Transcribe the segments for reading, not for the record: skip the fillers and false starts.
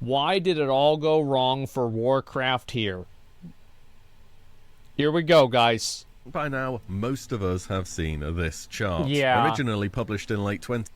Why did it all go wrong for Warcraft here? Here we go, guys. By now, most of us have seen this chart. Yeah. Originally published in late 20...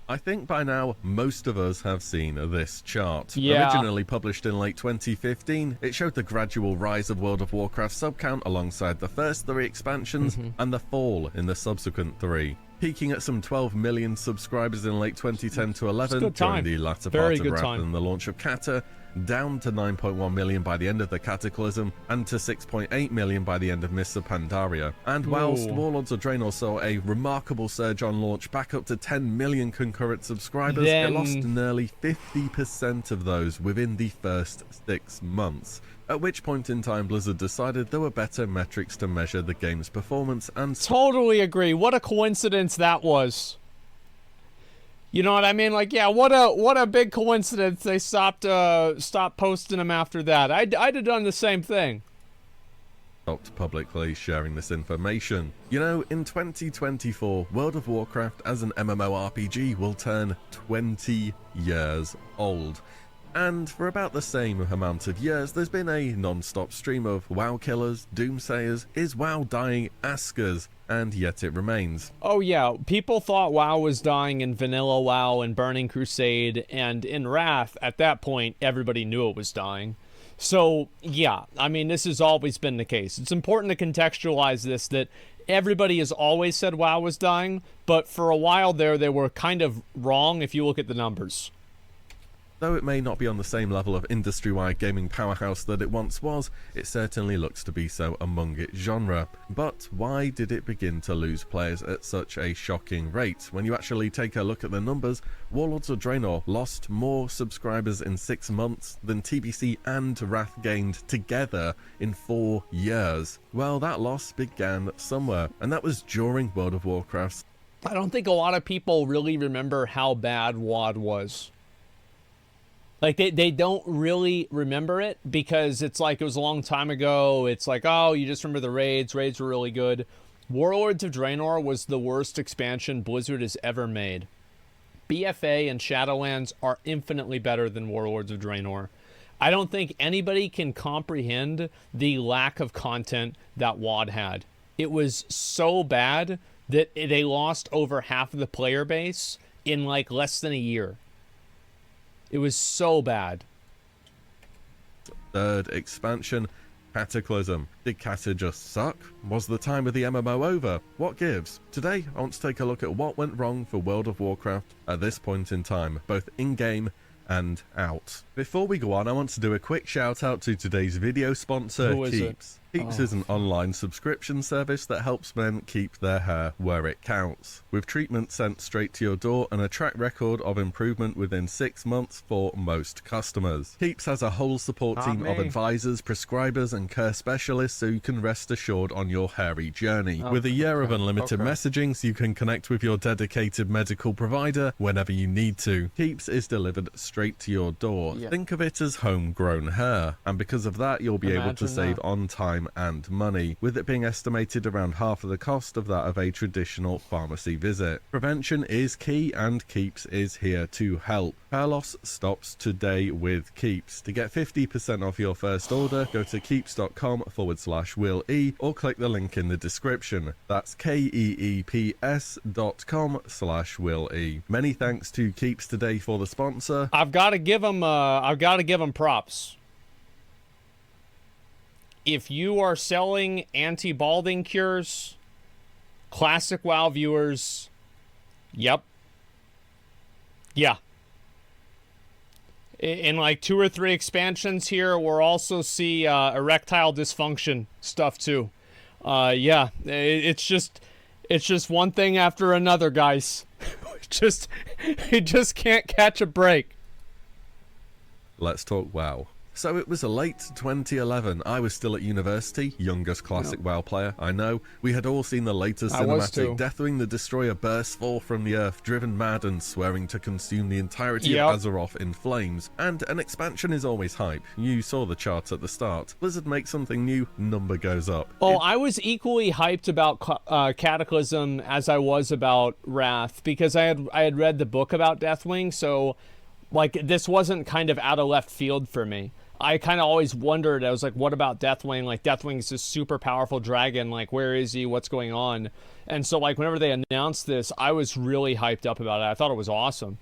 I think by now, most of us have seen this chart. Yeah. Originally published in late 2015, it showed the gradual rise of World of Warcraft subcount alongside the first 3 expansions and the fall in the subsequent 3. Peaking at some 12 million subscribers in late 2010 to 11 during the latter part of Wrath and the launch of Cata, down to 9.1 million by the end of the Cataclysm, and to 6.8 million by the end of Mists of Pandaria. And whilst Warlords of Draenor saw a remarkable surge on launch back up to 10 million concurrent subscribers, it lost nearly 50% of those within the first 6 months. At which point in time Blizzard decided there were better metrics to measure the game's performance and... Totally agree. What a coincidence that was. You know what I mean? Like, yeah, what a big coincidence they stopped posting them after that. I'd have done the same thing. Stopped publicly sharing this information. You know, in 2024, World of Warcraft as an MMORPG will turn 20 years old. And for about the same amount of years, there's been a non-stop stream of WoW killers, doomsayers, is WoW dying askers, and yet it remains. Oh yeah, people thought WoW was dying in Vanilla WoW and Burning Crusade, and in Wrath, at that point, everybody knew it was dying. So yeah, I mean, this has always been the case. It's important to contextualize this, that everybody has always said WoW was dying, but for a while there, they were kind of wrong if you look at the numbers. Though it may not be on the same level of industry-wide gaming powerhouse that it once was, it certainly looks to be so among its genre. But why did it begin to lose players at such a shocking rate? When you actually take a look at the numbers, Warlords of Draenor lost more subscribers in 6 months than TBC and Wrath gained together in 4 years. Well, that loss began somewhere, and that was during World of Warcraft. I don't think a lot of people really remember how bad WoD was. Like, they don't really remember it because it's like it was a long time ago. It's like, oh, you just remember the raids. Raids were really good. Warlords of Draenor was the worst expansion Blizzard has ever made. BFA and Shadowlands are infinitely better than Warlords of Draenor. I don't think anybody can comprehend the lack of content that WoD had. It was so bad that they lost over half of the player base in like less than a year. It was so bad. Third expansion, Cataclysm. Did Cata just suck? Was the time of the MMO over? What gives? Today, I want to take a look at what went wrong for World of Warcraft at this point in time, both in-game and out. Before we go on, I want to do a quick shout out to today's video sponsor, Keeps. Keeps is an online subscription service that helps men keep their hair where it counts, with treatment sent straight to your door and a track record of improvement within 6 months for most customers. Keeps has a whole support team of advisors, prescribers and care specialists, so you can rest assured on your hairy journey. With a year of unlimited messaging, so you can connect with your dedicated medical provider whenever you need to. Keeps is delivered straight to your door. Think of it as homegrown hair, and because of that, you'll be able to save on time and money, with it being estimated around half of the cost of that of a traditional pharmacy visit. Prevention is key, and Keeps is here to help. Hair loss stops today with Keeps. To get 50% off your first order, go to keeps.com/Will E or click the link in the description. That's KEEPS.com/Will E. Many thanks to Keeps today for the sponsor. I've got to give them props. If you are selling anti-balding cures, classic WoW viewers, yep. Yeah. In like 2 or 3 expansions here, we'll also see erectile dysfunction stuff too. Yeah, it's just one thing after another, guys. It just can't catch a break. Let's talk WoW. So it was late 2011, I was still at university, youngest classic WoW player, I know. We had all seen the latest cinematic, Deathwing the Destroyer burst forth from the earth, driven mad and swearing to consume the entirety of Azeroth in flames. And an expansion is always hype, you saw the chart at the start. Blizzard makes something new, number goes up. Oh, I was equally hyped about Cataclysm as I was about Wrath, because I had read the book about Deathwing, so Like, this wasn't kind of out of left field for me. I kind of always wondered, I was like, what about Deathwing? Like, Deathwing's this super powerful dragon. Like, where is he? What's going on? And so, like, whenever they announced this, I was really hyped up about it. I thought it was awesome.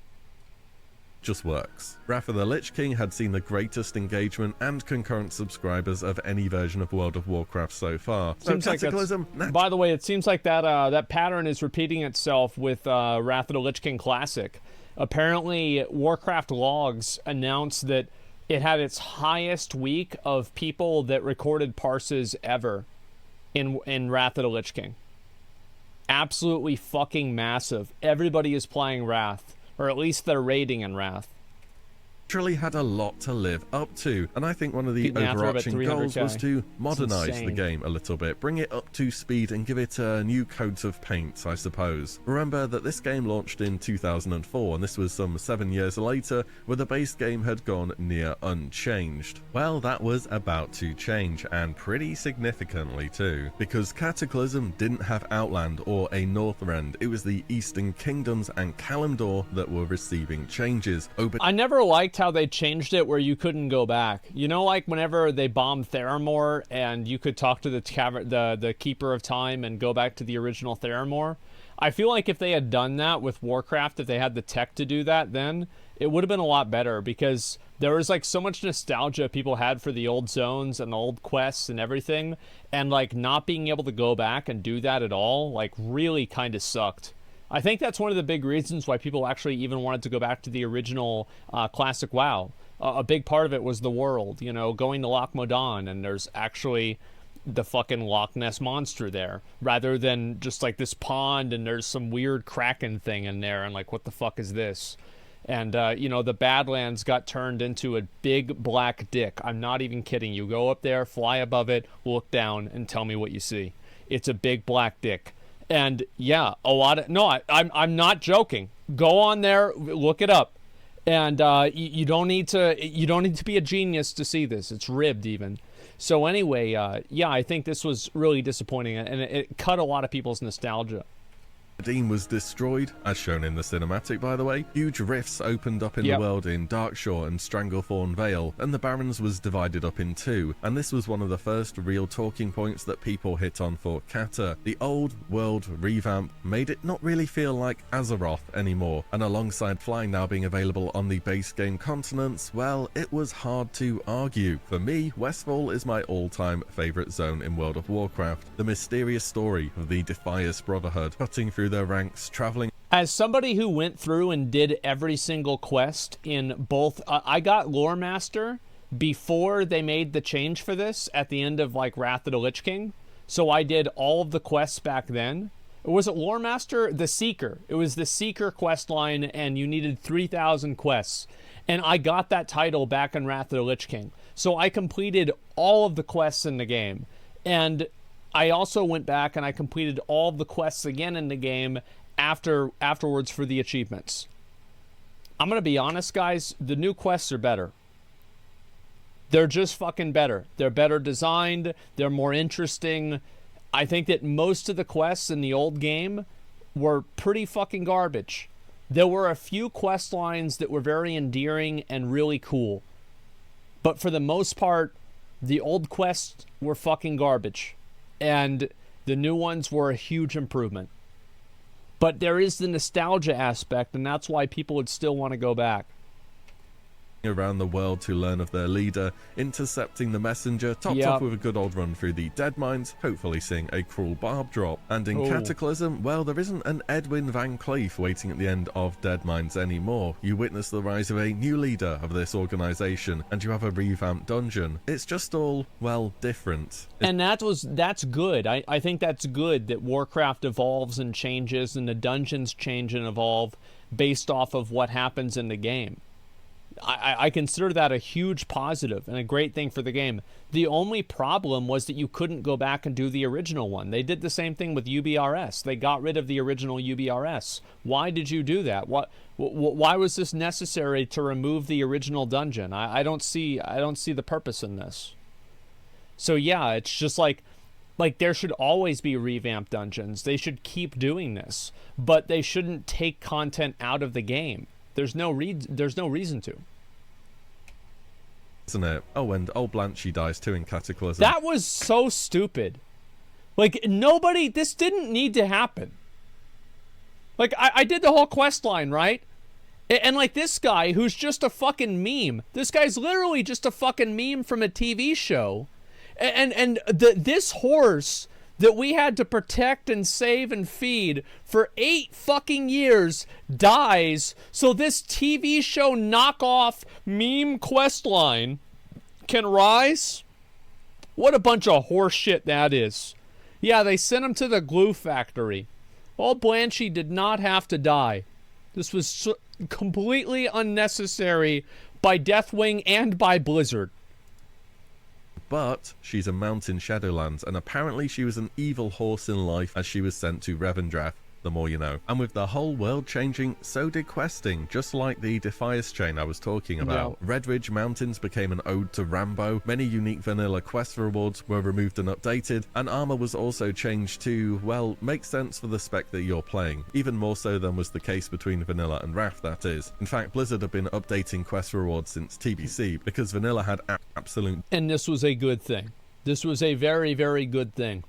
Just works. Wrath of the Lich King had seen the greatest engagement and concurrent subscribers of any version of World of Warcraft so far. So Cataclysm... By the way, it seems like that pattern is repeating itself with Wrath of the Lich King Classic. Apparently, Warcraft logs announced that it had its highest week of people that recorded parses ever in Wrath of the Lich King. Absolutely fucking massive. Everybody is playing Wrath, or at least they're raiding in Wrath. Literally had a lot to live up to, and I think one of the overarching goals was to modernize the game a little bit, bring it up to speed and give it new coats of paint, I suppose. Remember that this game launched in 2004, and this was some 7 years later, where the base game had gone near unchanged. Well, that was about to change, and pretty significantly too, because Cataclysm didn't have Outland or a Northrend. It was the Eastern Kingdoms and Kalimdor that were receiving changes. I never liked how they changed it where you couldn't go back. You know, like whenever they bombed Theramore and you could talk to the Keeper of Time and go back to the original Theramore? I feel like if they had done that with Warcraft, if they had the tech to do that then, it would have been a lot better, because there was like so much nostalgia people had for the old zones and the old quests and everything, and like not being able to go back and do that at all, like really kind of sucked. I think that's one of the big reasons why people actually even wanted to go back to the original classic WoW. A big part of it was the world, you know, going to Loch Modan, and there's actually the fucking Loch Ness monster there, rather than just like this pond and there's some weird kraken thing in there, and like, what the fuck is this? And, you know, the Badlands got turned into a big black dick. I'm not even kidding. You go up there, fly above it, look down, and tell me what you see. It's a big black dick. And yeah, a lot of I'm not joking. Go on there, look it up, and you don't need to be a genius to see this. It's ribbed even. So anyway, yeah, I think this was really disappointing, and it cut a lot of people's nostalgia. Dean was destroyed, as shown in the cinematic by the way. Huge rifts opened up in the world in Darkshore and Stranglethorn Vale, and the Barrens was divided up in two, and this was one of the first real talking points that people hit on for Cata. The old world revamp made it not really feel like Azeroth anymore, and alongside flying now being available on the base game continents, well, it was hard to argue. For me, Westfall is my all-time favourite zone in World of Warcraft. The mysterious story of the Defias Brotherhood, cutting through their ranks, traveling. As somebody who went through and did every single quest in both, I got Lore Master before they made the change for this at the end of like Wrath of the Lich King. So I did all of the quests back then. Or was it Lore Master? The Seeker. It was the Seeker quest line, and you needed 3,000 quests. And I got that title back in Wrath of the Lich King. So I completed all of the quests in the game. And I also went back and I completed all of the quests again in the game afterwards for the achievements. I'm going to be honest, guys, the new quests are better. They're just fucking better. They're better designed. They're more interesting. I think that most of the quests in the old game were pretty fucking garbage. There were a few quest lines that were very endearing and really cool. But for the most part, the old quests were fucking garbage. And the new ones were a huge improvement. But there is the nostalgia aspect, and that's why people would still want to go back. Around the world to learn of their leader, intercepting the messenger, topped off with a good old run through the Dead Mines, hopefully seeing a cruel barb drop. And in Cataclysm, well, there isn't an Edwin Van Cleef waiting at the end of Dead Mines anymore. You witness the rise of a new leader of this organization, and you have a revamped dungeon. It's just all, well, different. And that's good. I think that's good that Warcraft evolves and changes, and the dungeons change and evolve based off of what happens in the game. I consider that a huge positive and a great thing for the game. The only problem was that you couldn't go back and do the original one. They did the same thing with UBRS. They got rid of the original UBRS. Why did you do that? Why was this necessary to remove the original dungeon? I don't see the purpose in this. So yeah, it's just like there should always be revamped dungeons. They should keep doing this, but they shouldn't take content out of the game. There's no reason to. Isn't it? Oh, and old Blanchy dies too in Cataclysm. That was so stupid. Like, nobody, this didn't need to happen. Like, I did the whole quest line, right? And like this guy who's just a fucking meme. This guy's literally just a fucking meme from a TV show. And this horse that we had to protect and save and feed for 8 fucking years dies, so this TV show knockoff meme quest line can rise? What a bunch of horse shit that is. Yeah, they sent him to the glue factory. Old Blanchy did not have to die. This was completely unnecessary by Deathwing and by Blizzard. But she's a mount in Shadowlands, and apparently she was an evil horse in life as she was sent to Revendreth. The more you know. And with the whole world changing, so did questing, just like the Defias chain I was talking about. Yeah. Red Ridge Mountains became an ode to Rambo, many unique vanilla quest rewards were removed and updated, and armor was also changed to, well, make sense for the spec that you're playing, even more so than was the case between vanilla and Wrath, that is. In fact, Blizzard have been updating quest rewards since TBC, because vanilla had absolute... And this was a good thing. This was a very, very good thing.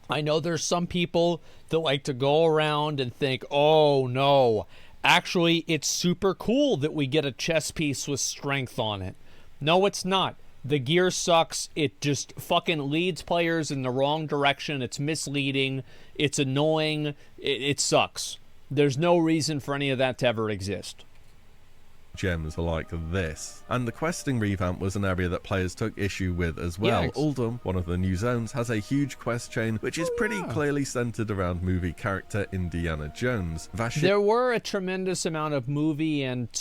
I know there's some people that like to go around and think, oh no, actually it's super cool that we get a chess piece with strength on it. No, it's not. The gear sucks. It just fucking leads players in the wrong direction. It's misleading. It's annoying. It sucks. There's no reason for any of that to ever exist. Gems like this. And the questing revamp was an area that players took issue with as well. Yeah, Uldum, one of the new zones, has a huge quest chain which is pretty clearly centered around movie character Indiana Jones. There were a tremendous amount of movie and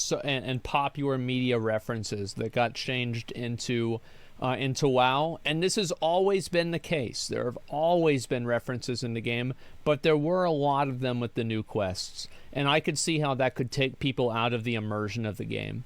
popular media references that got changed into WoW, and this has always been the case. There have always been references in the game, but there were a lot of them with the new quests, and I could see how that could take people out of the immersion of the game.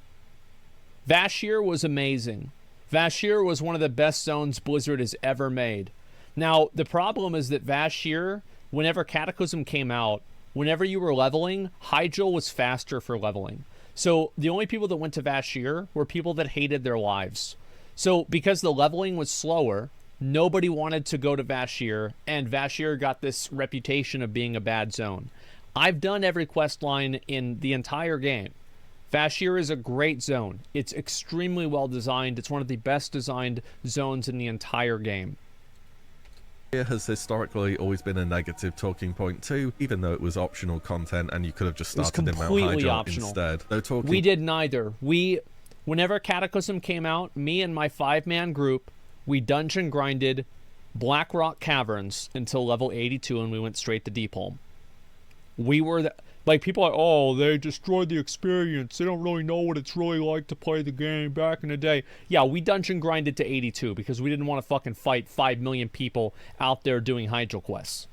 Vashj'ir was amazing. Vashj'ir was one of the best zones Blizzard has ever made. Now, the problem is that Vashj'ir, whenever Cataclysm came out, whenever you were leveling, Hyjal was faster for leveling. So the only people that went to Vashj'ir were people that hated their lives. So because the leveling was slower, nobody wanted to go to Vashj'ir, and Vashj'ir got this reputation of being a bad zone. I've done every quest line in the entire game. Vashj'ir is a great zone. It's extremely well designed. It's one of the best designed zones in the entire game. It has historically always been a negative talking point too, even though it was optional content and you could have just started in Mount Hyjal instead. We did neither. Whenever Cataclysm came out, me and my 5-man group, we dungeon grinded Blackrock Caverns until level 82, and we went straight to Deepholm. We were like, people are like, oh, they destroyed the experience. They don't really know what it's really like to play the game back in the day. Yeah, we dungeon grinded to 82 because we didn't want to fucking fight 5 million people out there doing Hyjal quests.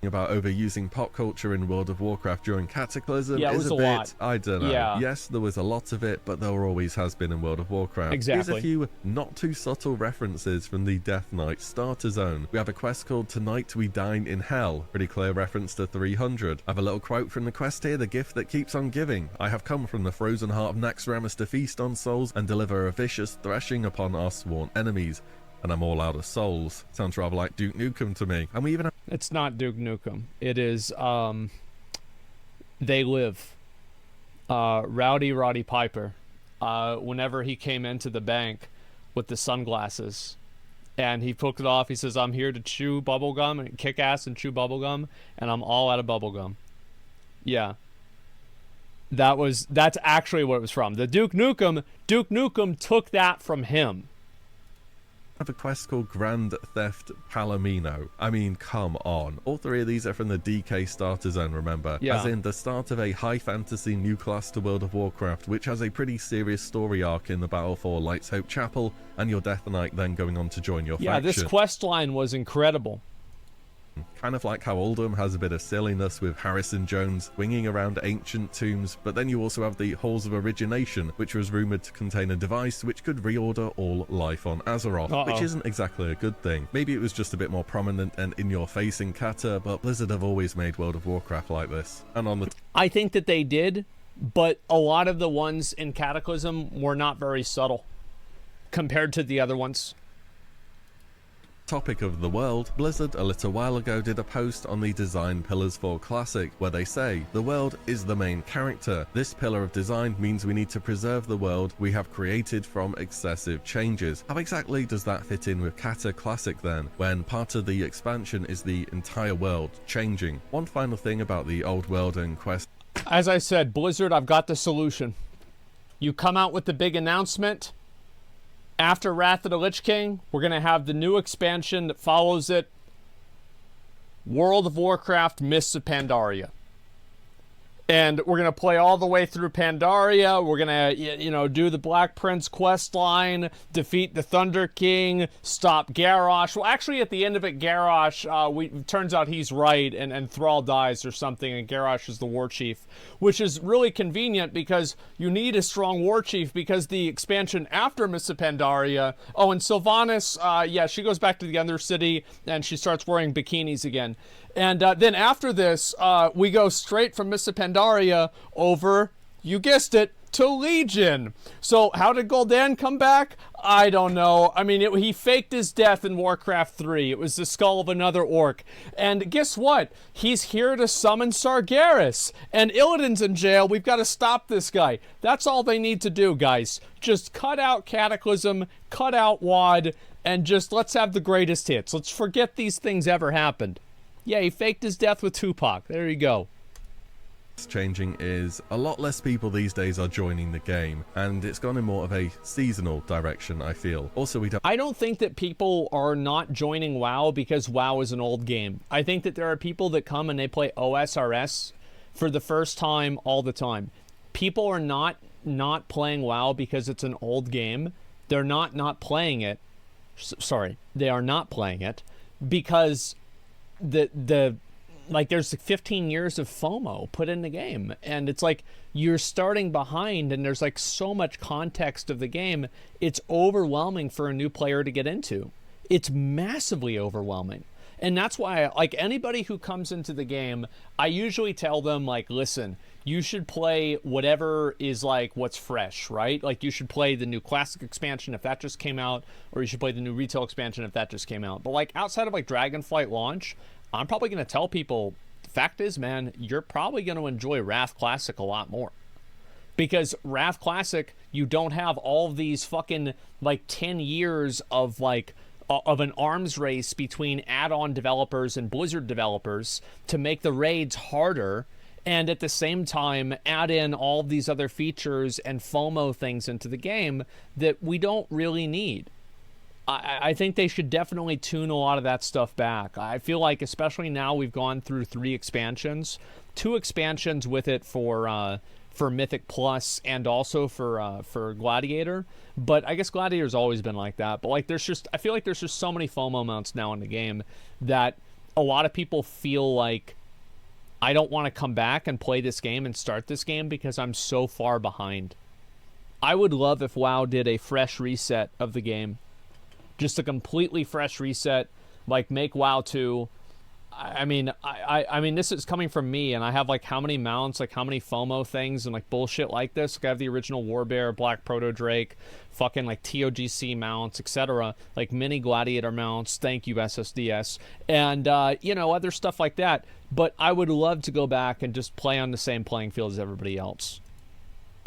About overusing pop culture in World of Warcraft during Cataclysm is a bit, lot. I don't know. Yeah. Yes, there was a lot of it, but there always has been in World of Warcraft. Exactly. Here's a few not too subtle references from the Death Knight starter zone. We have a quest called Tonight We Dine in Hell, pretty clear reference to 300. I have a little quote from the quest here, the gift that keeps on giving. I have come from the frozen heart of Naxxramas to feast on souls and deliver a vicious threshing upon our sworn enemies. And I'm all out of souls. Sounds rather like Duke Nukem to me. And we even have... It's not Duke Nukem. It is, They Live. Rowdy Roddy Piper. Whenever he came into the bank with the sunglasses, and he took it off, he says, I'm here to chew bubblegum and kick ass and chew bubblegum, and I'm all out of bubblegum. Yeah. That's actually what it was from. The Duke Nukem took that from him. Have a quest called Grand Theft Palomino. I mean, come on. All 3 of these are from the DK starter zone, remember? Yeah. As in the start of a high fantasy new class to World of Warcraft, which has a pretty serious story arc in the battle for Light's Hope Chapel, and your Death Knight then going on to join your faction. Yeah, this quest line was incredible. Kind of like how Uldum has a bit of silliness with Harrison Jones winging around ancient tombs, but then you also have the Halls of Origination, which was rumoured to contain a device which could reorder all life on Azeroth, which isn't exactly a good thing. Maybe it was just a bit more prominent and in your face in Cata, but Blizzard have always made World of Warcraft like this. And on the... I think that they did, but a lot of the ones in Cataclysm were not very subtle compared to the other ones. Topic of the world, Blizzard a little while ago did a post on the design pillars for Classic where they say, the world is the main character. This pillar of design means we need to preserve the world we have created from excessive changes. How exactly does that fit in with Cata Classic then, when part of the expansion is the entire world changing? One final thing about the old world and quest. As I said, Blizzard, I've got the solution. You come out with the big announcement. After Wrath of the Lich King, we're going to have the new expansion that follows it. World of Warcraft Mists of Pandaria. And we're going to play all the way through Pandaria. We're going to, do the Black Prince quest line, defeat the Thunder King, stop Garrosh. Well, actually, at the end of it, Garrosh, turns out he's right, and Thrall dies or something, and Garrosh is the war chief, which is really convenient because you need a strong war chief because the expansion after Mists of Pandaria. Oh, and Sylvanas, she goes back to the Undercity, and she starts wearing bikinis again. And then after this, we go straight from Mists of Pandaria over, you guessed it, to Legion. So how did Gul'dan come back? I don't know. I mean, he faked his death in Warcraft 3. It was the skull of another orc. And guess what? He's here to summon Sargeras. And Illidan's in jail. We've got to stop this guy. That's all they need to do, guys. Just cut out Cataclysm, cut out WoD, and just let's have the greatest hits. Let's forget these things ever happened. Yeah, he faked his death with Tupac. There you go. Changing is a lot less people these days are joining the game, and it's gone in more of a seasonal direction, I feel. Also, I don't think that people are not joining WoW because WoW is an old game. I think that there are people that come and they play OSRS for the first time all the time. People are not playing WoW because it's an old game. They're not playing it. Sorry, they are not playing it because there's 15 years of FOMO put in the game, and it's like you're starting behind, and there's like so much context of the game. It's overwhelming for a new player to get into. It's massively overwhelming. And that's why, like, anybody who comes into the game, I usually tell them, like, listen, you should play whatever is, like, what's fresh, right? Like, you should play the new Classic expansion if that just came out, or you should play the new Retail expansion if that just came out. But, like, outside of, like, Dragonflight launch, I'm probably going to tell people, the fact is, man, you're probably going to enjoy Wrath Classic a lot more. Because Wrath Classic, you don't have all of these fucking, like, 10 years of, like, of an arms race between add-on developers and Blizzard developers to make the raids harder, and at the same time add in all these other features and FOMO things into the game that we don't really need. I think they should definitely tune a lot of that stuff back. I feel like, especially now we've gone through 3 expansions, 2 expansions with it for Mythic Plus and also for Gladiator. But I guess Gladiator's always been like that. But like I feel like there's just so many FOMO amounts now in the game that a lot of people feel like I don't want to come back and play this game and start this game because I'm so far behind. I would love if WoW did a fresh reset of the game. Just a completely fresh reset, like make WoW 2. I mean, this is coming from me, and I have like how many mounts, like how many FOMO things, and like bullshit like this. Like I have the original Warbear, Black Proto Drake, fucking like TOGC mounts, etc. Like mini Gladiator mounts. Thank you, SSDS, and other stuff like that. But I would love to go back and just play on the same playing field as everybody else.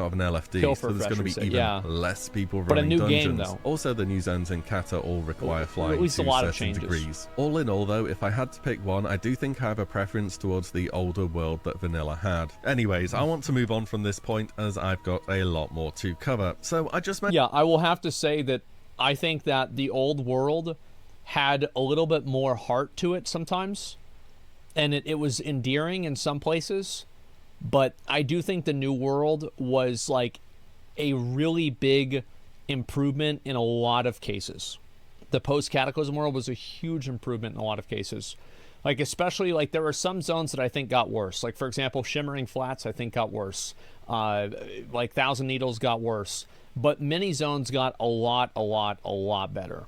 Of an LFD, so there's going to be even less people running but a new dungeons. Game, though. Also, the new zones in Cata all require flying at least to a lot of certain changes. degrees. All in all, though, if I had to pick one, I do think I have a preference towards the older world that Vanilla had. Anyways, I want to move on from this point as I've got a lot more to cover. So I just Yeah, I will have to say that I think that the old world had a little bit more heart to it sometimes, and it was endearing in some places. But I do think the new world was like a really big improvement in a lot of cases. The post-Cataclysm world was a huge improvement in a lot of cases. Like, especially, like, there were some zones that I think got worse. Like, for example, Shimmering Flats, I think, got worse. Like, Thousand Needles got worse. But many zones got a lot better.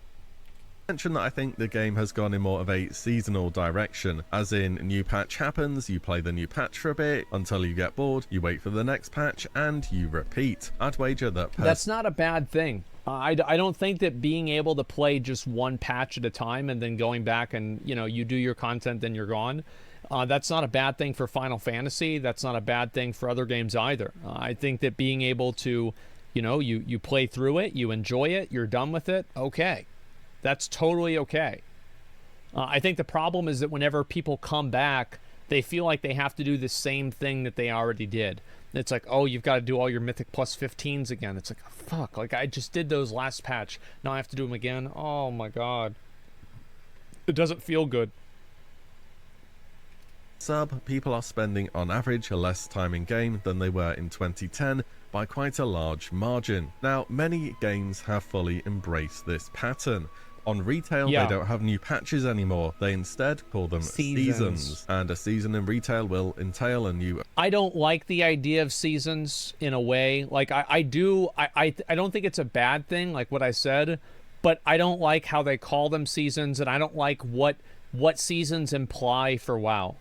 Mention that I think the game has gone in more of a seasonal direction, as in new patch happens, you play the new patch for a bit until you get bored, you wait for the next patch, and you repeat. I'd wager that that's not a bad thing. I don't think that being able to play just one patch at a time and then going back and, you know, you do your content, then you're gone. That's not a bad thing for Final Fantasy. That's not a bad thing for other games either. I think that being able to, you know, you play through it, you enjoy it, you're done with it, okay. That's totally okay. I think the problem is that whenever people come back, they feel like they have to do the same thing that they already did. It's like, oh, you've got to do all your Mythic plus 15s again. It's like, oh, fuck, like I just did those last patch. Now I have to do them again. Oh my god. It doesn't feel good. People are spending on average less time in game than they were in 2010 by quite a large margin. Now, many games have fully embraced this pattern. On retail, they don't have new patches anymore. They instead call them seasons. And a season in retail will entail a new... I don't like the idea of seasons in a way. Like, I don't think it's a bad thing, like what I said, but I don't like how they call them seasons, and I don't like what seasons imply for WoW.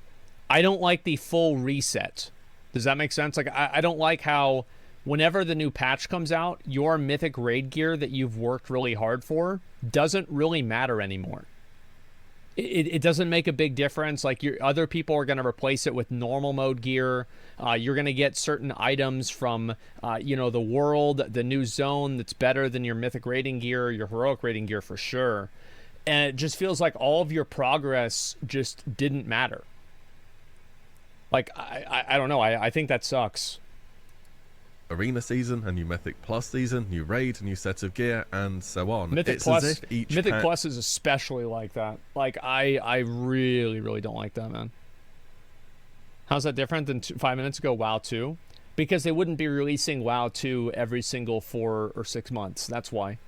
I don't like the full reset. Does that make sense? Like, I don't like how whenever the new patch comes out, your Mythic raid gear that you've worked really hard for doesn't really matter anymore. It doesn't make a big difference. Like, other people are going to replace it with normal mode gear. You're going to get certain items from, you know, the world, the new zone that's better than your Mythic raiding gear, your heroic raiding gear for sure. And it just feels like all of your progress just didn't matter. Like, I don't know. I think that sucks. Arena season, a new Mythic Plus season, new raid, new set of gear, and so on. Mythic Plus is especially like that. Like, I really, really don't like that, man. How's that different than 5 minutes ago, WoW 2? Because they wouldn't be releasing WoW 2 every single 4 or 6 months. That's why.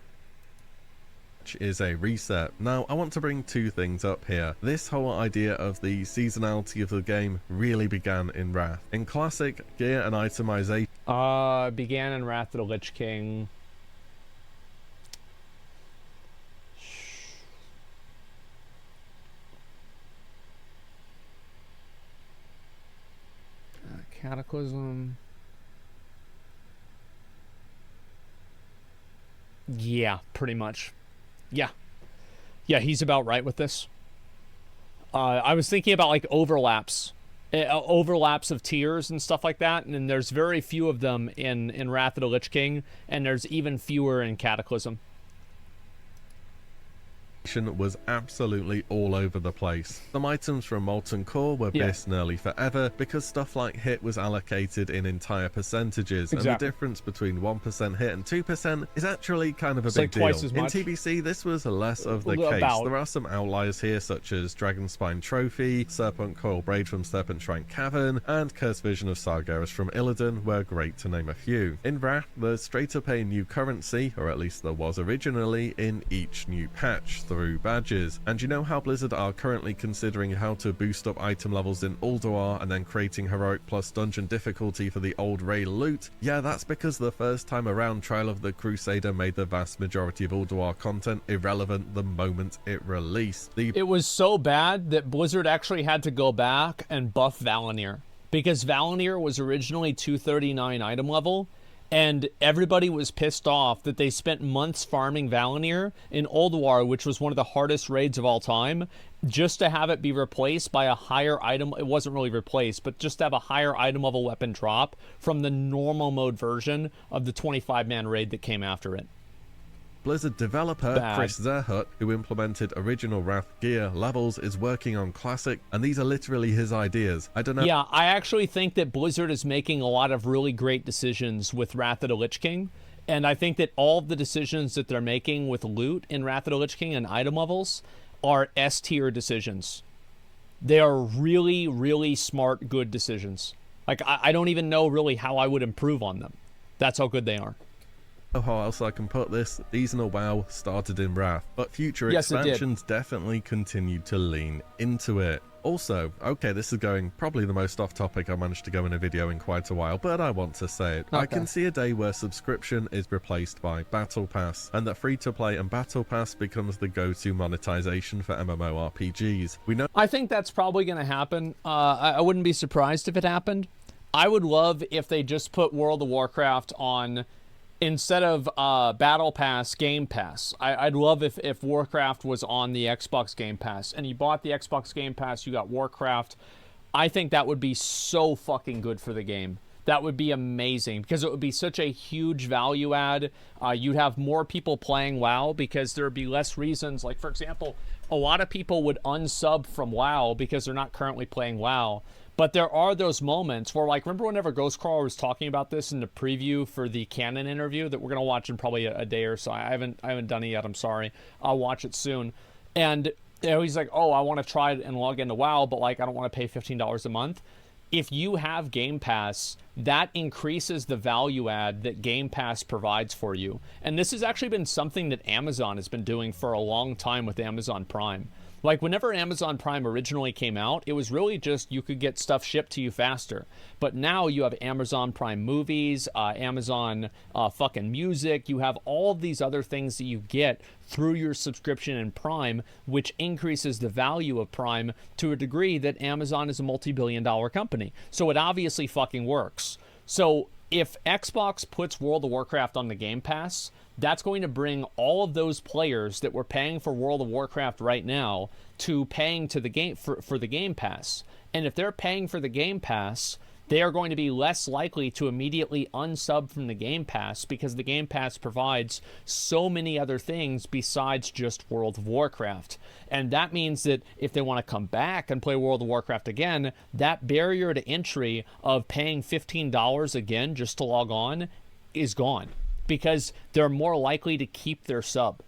Is a reset. Now, I want to bring two things up here. This whole idea of the seasonality of the game really began in Wrath. In Classic, gear and itemization began in Wrath of the Lich King. Cataclysm. Yeah, pretty much. Yeah, he's about right with this. I was thinking about like overlaps of tiers and stuff like that, and then there's very few of them in Wrath of the Lich King, and there's even fewer in Cataclysm. was absolutely all over the place. Some items from Molten Core were missed nearly forever because stuff like hit was allocated in entire percentages, and the difference between 1% hit and 2% is actually kind of a big deal. In TBC, this was less of the case. There are some outliers here, such as Dragon Spine Trophy, Serpent Coil Braid from Serpent Shrine Cavern, and Curse Vision of Sargeras from Illidan were great, to name a few. In Wrath, there's straight up a new currency, or at least there was originally, in each new patch through badges. And you know how Blizzard are currently considering how to boost up item levels in Ulduar and then creating heroic plus dungeon difficulty for the old raid loot? Yeah, that's because the first time around Trial of the Crusader made the vast majority of Ulduar content irrelevant the moment it released. It was so bad that Blizzard actually had to go back and buff Valinir, because Valinir was originally 239 item level, and everybody was pissed off that they spent months farming Valinir in Ulduar, which was one of the hardest raids of all time, just to have it be replaced by a higher item. It wasn't really replaced, but just to have a higher item level weapon drop from the normal mode version of the 25-man raid that came after it. Blizzard developer Chris Zerhut, who implemented original Wrath gear levels, is working on Classic, and these are literally his ideas. I don't know. Yeah, I actually think that Blizzard is making a lot of really great decisions with Wrath of the Lich King, and I think that all of the decisions that they're making with loot in Wrath of the Lich King and item levels are S-tier decisions. They are really, really smart, good decisions. Like, I don't even know really how I would improve on them. That's how good they are. How else I can put this, seasonal WoW started in Wrath, but future expansions definitely continued to lean into it. Also, okay, this is going probably the most off topic I managed to go in a video in quite a while, but I want to say it. Okay. I can see a day where subscription is replaced by Battle Pass, and that free-to-play and Battle Pass becomes the go-to monetization for MMORPGs. We know. I think that's probably going to happen. I wouldn't be surprised if it happened. I would love if they just put World of Warcraft on, instead of Battle Pass, Game Pass. I'd love if Warcraft was on the Xbox Game Pass, and you bought the Xbox Game Pass, you got Warcraft. I think that would be so fucking good for the game. That would be amazing, because it would be such a huge value add. You'd have more people playing WoW, because there would be less reasons. Like, for example, a lot of people would unsub from WoW because they're not currently playing WoW. But there are those moments where, like, remember whenever Ghostcrawler was talking about this in the preview for the Canon interview that we're going to watch in probably a day or so. I haven't done it yet, I'm sorry. I'll watch it soon. And he's like, oh, I want to try it and log into WoW, but, like, I don't want to pay $15 a month. If you have Game Pass, that increases the value add that Game Pass provides for you. And this has actually been something that Amazon has been doing for a long time with Amazon Prime. Like, whenever Amazon Prime originally came out, it was really just you could get stuff shipped to you faster. But now you have Amazon Prime Movies, Amazon fucking Music. You have all of these other things that you get through your subscription in Prime, which increases the value of Prime to a degree that Amazon is a multi-billion-dollar company. So it obviously fucking works. So if Xbox puts World of Warcraft on the Game Pass, that's going to bring all of those players that were paying for World of Warcraft right now to paying to the game for the Game Pass. And if they're paying for the Game Pass, they are going to be less likely to immediately unsub from the Game Pass, because the Game Pass provides so many other things besides just World of Warcraft. And that means that if they want to come back and play World of Warcraft again, that barrier to entry of paying $15 again just to log on is gone, because they're more likely to keep their sub.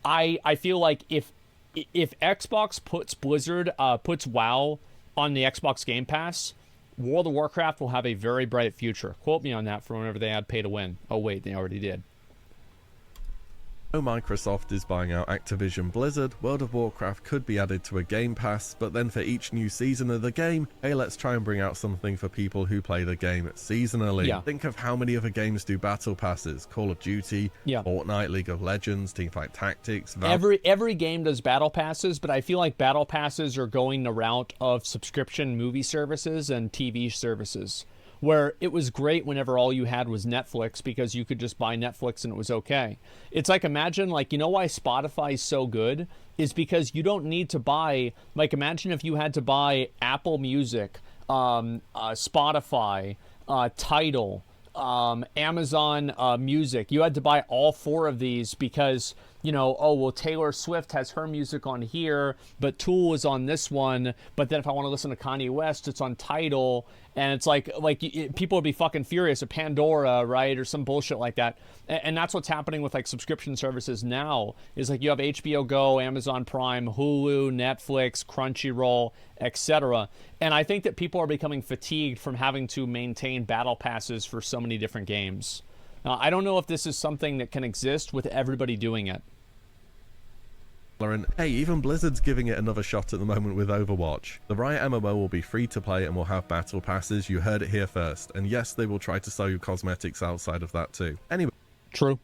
I feel like if Xbox puts puts WoW on the Xbox Game Pass, World of Warcraft will have a very bright future. Quote me on that for whenever they add pay to win. Oh wait, they already did. Microsoft is buying out Activision Blizzard, World of Warcraft could be added to a Game Pass, but then for each new season of the game, hey, let's try and bring out something for people who play the game seasonally. Yeah. Think of how many other games do battle passes: Call of Duty, Fortnite, League of Legends, Teamfight Tactics. Every game does battle passes, but I feel like battle passes are going the route of subscription movie services and TV services, where it was great whenever all you had was Netflix, because you could just buy Netflix and it was okay. It's like, imagine, like, you know why Spotify is so good is because you don't need to buy, like, imagine if you had to buy Apple Music, Spotify, Tidal, Amazon Music. You had to buy all four of these because, you know, oh, well, Taylor Swift has her music on here, but Tool is on this one. But then if I want to listen to Kanye West, it's on Tidal. And it's like people would be fucking furious at Pandora, right? Or some bullshit like that. And that's what's happening with, like, subscription services now, is like you have HBO Go, Amazon Prime, Hulu, Netflix, Crunchyroll, etc. And I think that people are becoming fatigued from having to maintain battle passes for so many different games. I don't know if this is something that can exist with everybody doing it. And hey, even Blizzard's giving it another shot at the moment with Overwatch. The Riot MMO will be free to play and will have battle passes. You heard it here first. And yes, they will try to sell you cosmetics outside of that too. Anyway. True.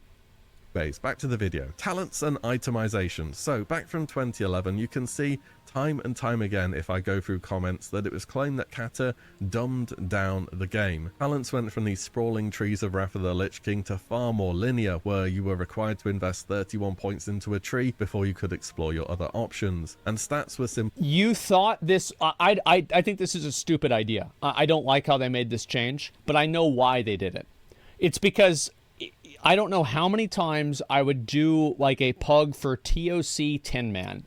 Back to the video. Talents and itemization. So back from 2011, you can see time and time again, if I go through comments, that it was claimed that Kata dumbed down the game. Talents went from these sprawling trees of Wrath of the Lich King to far more linear, where you were required to invest 31 points into a tree before you could explore your other options. And stats were simple. You thought this, I think this is a stupid idea. I don't like how they made this change, but I know why they did it. It's because I don't know how many times I would do like a pug for TOC Tin Man,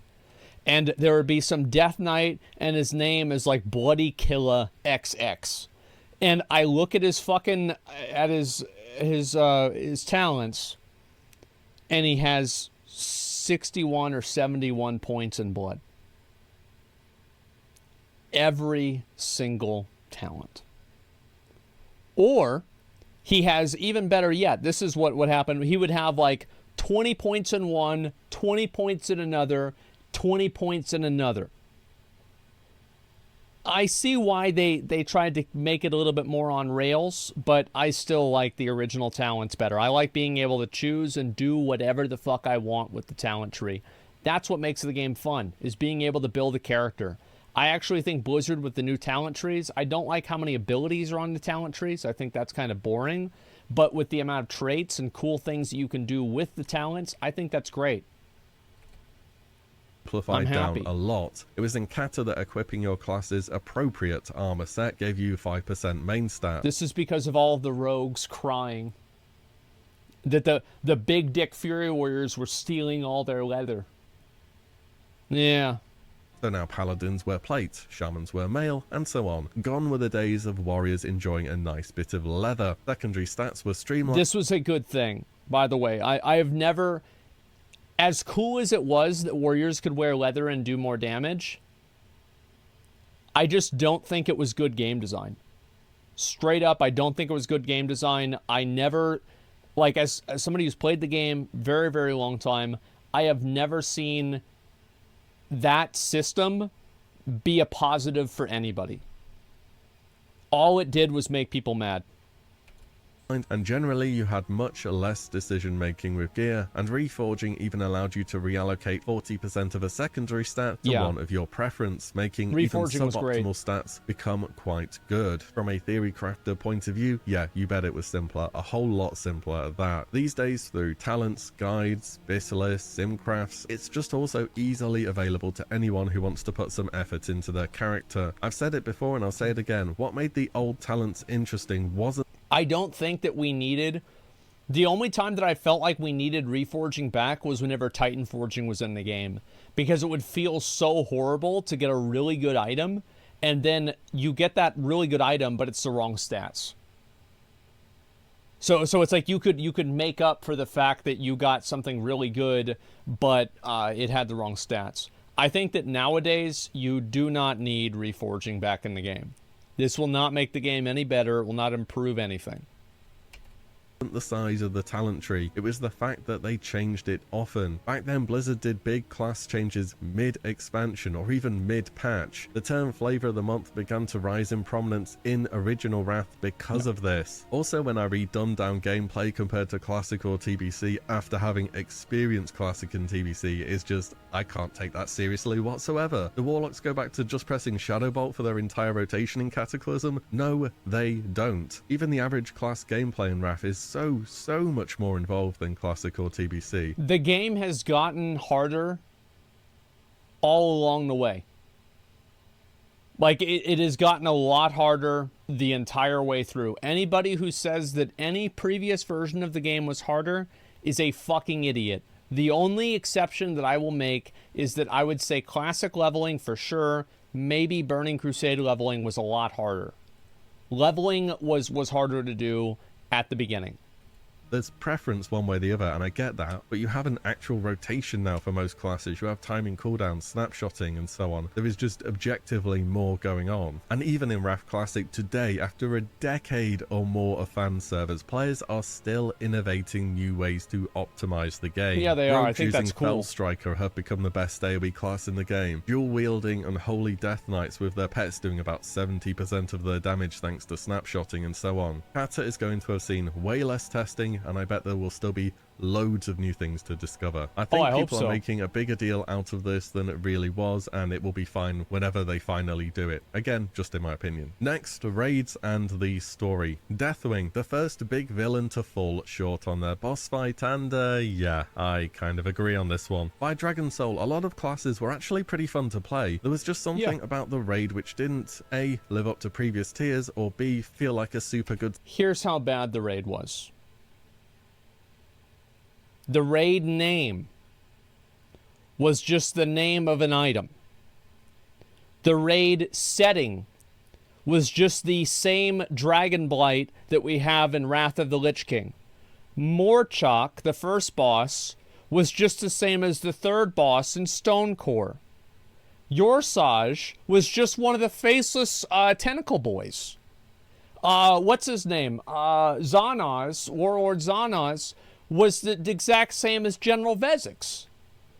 and there would be some Death Knight, and his name is like Bloody Killa XX, and I look at his fucking his talents, and he has 61 or 71 points in blood. Every single talent. Or he has, even better yet, this is what would happen. He would have like 20 points in one, 20 points in another, 20 points in another. I see why they tried to make it a little bit more on rails, but I still like the original talents better. I like being able to choose and do whatever the fuck I want with the talent tree. That's what makes the game fun, is being able to build a character. I actually think Blizzard with the new talent trees, I don't like how many abilities are on the talent trees. I think that's kind of boring. But with the amount of traits and cool things that you can do with the talents, I think that's great. Simplified down a lot. It was in Kata that equipping your class's appropriate armor set gave you 5% main stat. This is because of all of the rogues crying that the big dick Fury Warriors were stealing all their leather. Yeah. So now paladins wear plate, shamans wear mail, and so on. Gone were the days of warriors enjoying a nice bit of leather. Secondary stats were streamlined. This was a good thing, by the way. I have never... As cool as it was that warriors could wear leather and do more damage, I just don't think it was good game design. Straight up, I don't think it was good game design. I never... Like, as somebody who's played the game very, very long time, I have never seen that system be a positive for anybody. All it did was make people mad. And generally you had much less decision making with gear, and reforging even allowed you to reallocate 40% of a secondary stat to one of your preference, making even suboptimal stats become quite good. From a theory crafter point of view, yeah, you bet it was simpler, a whole lot simpler at that. These days, through talents, guides, bis lists, simcrafts, it's just also easily available to anyone who wants to put some effort into their character. I've said it before and I'll say it again, what made the old talents interesting wasn't... I don't think that we needed... The only time that I felt like we needed reforging back was whenever Titan forging was in the game. Because it would feel so horrible to get a really good item, and then you get that really good item, but it's the wrong stats. So it's like you could make up for the fact that you got something really good, but it had the wrong stats. I think that nowadays, you do not need reforging back in the game. This will not make the game any better. It will not improve anything. The size of the talent tree, it was the fact that they changed it often. Back then Blizzard did big class changes mid-expansion or even mid-patch. The term flavor of the month began to rise in prominence in original Wrath because of this. Also, when I read dumbed down gameplay compared to classic or TBC after having experienced classic and TBC, is just, I can't take that seriously whatsoever. The Warlocks go back to just pressing Shadow Bolt for their entire rotation in Cataclysm? No, they don't. Even the average class gameplay in Wrath is so much more involved than classic or TBC. The game has gotten harder all along the way. Like, it has gotten a lot harder the entire way through. Anybody who says that any previous version of the game was harder is a fucking idiot. The only exception that I will make is that I would say classic leveling for sure, maybe Burning Crusade leveling was a lot harder. Leveling was harder to do at the beginning. There's preference one way or the other, and I get that, but you have an actual rotation now for most classes. You have timing cooldowns, snapshotting, and so on. There is just objectively more going on. And even in Wrath Classic today, after a decade or more of fan servers, players are still innovating new ways to optimize the game. Yeah, they are. I think that's cool. Fell Striker have become the best AoE class in the game. Dual-wielding Unholy Death Knights with their pets doing about 70% of their damage thanks to snapshotting and so on. Kata is going to have seen way less testing, and I bet there will still be loads of new things to discover. I think people are making a bigger deal out of this than it really was, and it will be fine whenever they finally do it. Again, just in my opinion. Next, raids and the story. Deathwing, the first big villain to fall short on their boss fight, and yeah, I kind of agree on this one. By Dragon Soul, a lot of classes were actually pretty fun to play. There was just something about the raid which didn't A, live up to previous tiers, or B, feel like a super good... Here's how bad the raid was. The raid name was just the name of an item. The raid setting was just the same Dragon Blight that we have in Wrath of the Lich King. Morchok, the first boss, was just the same as the third boss in Stonecore. Yorsaj was just one of the faceless tentacle boys. What's his name? Xanas, Warlord Xanas, was the exact same as General Vezix.